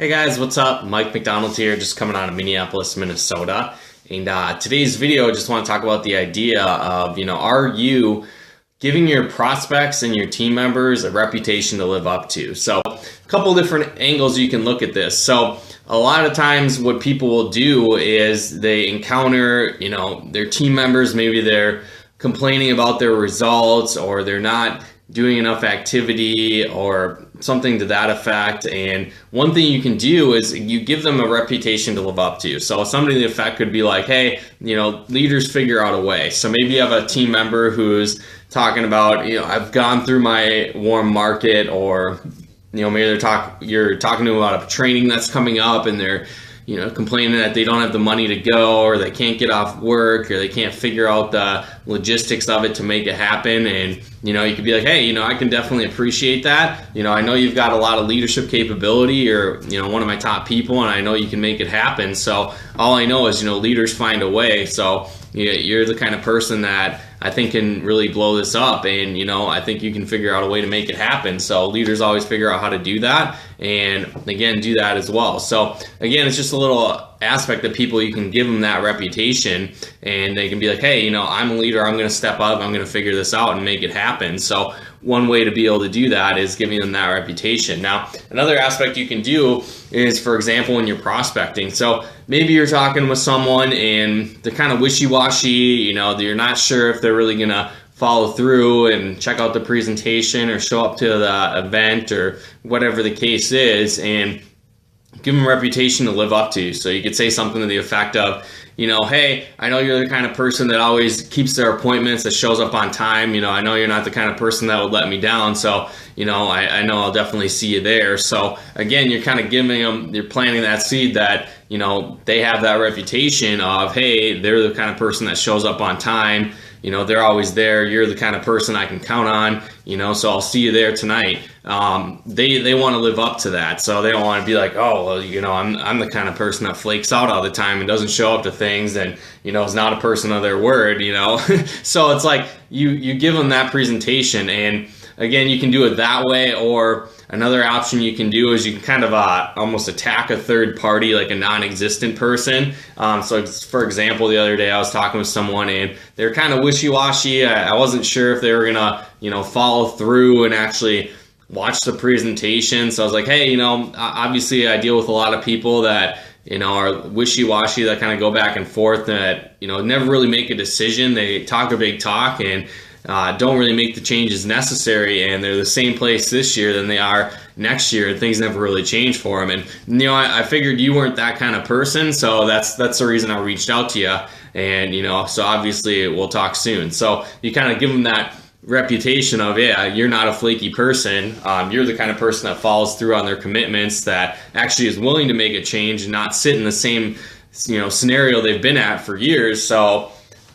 Hey guys, what's up? Mike McDonald here, just coming out of Minneapolis, Minnesota. And today's video, I just want to talk about the idea of, are you giving your prospects and your team members a reputation to live up to? So a couple different angles you can look at this. So a lot of times what people will do is they encounter, their team members, maybe they're complaining about their results or they're not doing enough activity or something to that effect. And one thing you can do is you give them a reputation to live up to. So something to the effect could be like, hey, leaders figure out a way. So maybe you have a team member who's talking about, I've gone through my warm market, or maybe you're talking to them about a training that's coming up and they're complaining that they don't have the money to go, or they can't get off work, or they can't figure out the logistics of it to make it happen. And you could be like, hey, I can definitely appreciate that. I know you've got a lot of leadership capability, or one of my top people, and I know you can make it happen. So all I know is leaders find a way. So you're the kind of person that I think can really blow this up, and I think you can figure out a way to make it happen. So leaders always figure out how to do that, and again, do that as well. So again, it's just a little aspect of people. You can give them that reputation, and they can be like, hey, I'm a leader, I'm going to step up, I'm going to figure this out and make it happen. So one way to be able to do that is giving them that reputation. Now, another aspect you can do is, for example, when you're prospecting. So maybe you're talking with someone and they're kind of wishy-washy, you're not sure if they're really going to follow through and check out the presentation or show up to the event or whatever the case is, and give them a reputation to live up to. So you could say something to the effect of, hey, I know you're the kind of person that always keeps their appointments, that shows up on time. I know you're not the kind of person that would let me down. So, I know I'll definitely see you there. So again, you're kind of giving them, you're planting that seed that, they have that reputation of, hey, they're the kind of person that shows up on time. They're always there. You're the kind of person I can count on, so I'll see you there tonight. They want to live up to that. So they don't want to be like, oh, well, I'm the kind of person that flakes out all the time and doesn't show up to things and, is not a person of their word, So it's like you give them that presentation, and again, you can do it that way, or another option you can do is you can kind of almost attack a third party, like a non-existent person. So for example, the other day I was talking with someone and they're kind of wishy-washy. I wasn't sure if they were gonna, follow through and actually watch the presentation. So I was like, hey, obviously I deal with a lot of people that are wishy-washy, that kind of go back and forth, that never really make a decision. They talk a big talk and don't really make the changes necessary, and they're the same place this year than they are next year, and things never really change for them. And I figured you weren't that kind of person, so that's the reason I reached out to you. And so obviously we'll talk soon. So you kind of give them that reputation of, yeah, you're not a flaky person. You're the kind of person that follows through on their commitments, that actually is willing to make a change and not sit in the same scenario they've been at for years. So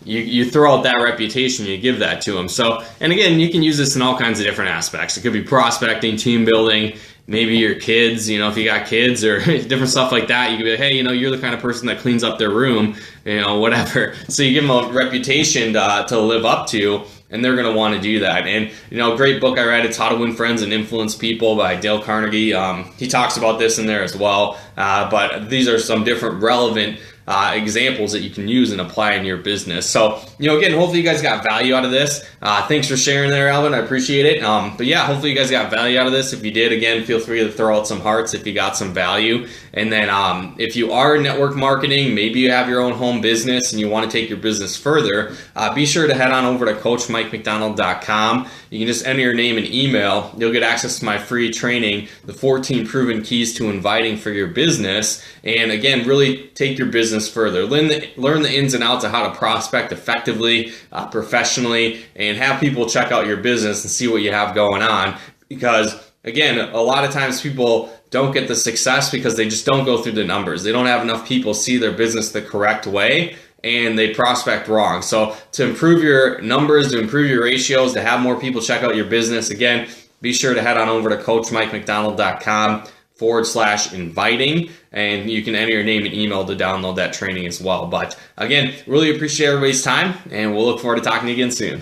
you throw out that reputation, you give that to them. So, and again, you can use this in all kinds of different aspects. It could be prospecting, team building, maybe your kids, if you got kids, or different stuff like that. You could be like, hey, you're the kind of person that cleans up their room, whatever. So you give them a reputation to live up to, and they're going to want to do that. And, a great book I read, it's How to Win Friends and Influence People by Dale Carnegie. He talks about this in there as well. But these are some different relevant examples that you can use and apply in your business. So, again, hopefully you guys got value out of this. Thanks for sharing there, Alvin. I appreciate it. But yeah, hopefully you guys got value out of this. If you did, again, feel free to throw out some hearts if you got some value. And then if you are network marketing, maybe you have your own home business and you want to take your business further, be sure to head on over to CoachMikeMcDonald.com. You can just enter your name and email. You'll get access to my free training, the 14 Proven Keys to Inviting for Your Business. And again, really take your business further. Learn the ins and outs of how to prospect effectively, professionally, and have people check out your business and see what you have going on. Because again, a lot of times people don't get the success because they just don't go through the numbers. They don't have enough people see their business the correct way, and they prospect wrong. So to improve your numbers, to improve your ratios, to have more people check out your business, again, be sure to head on over to CoachMikeMcDonald.com/inviting, and you can enter your name and email to download that training as well. But again, really appreciate everybody's time, and we'll look forward to talking to you again soon.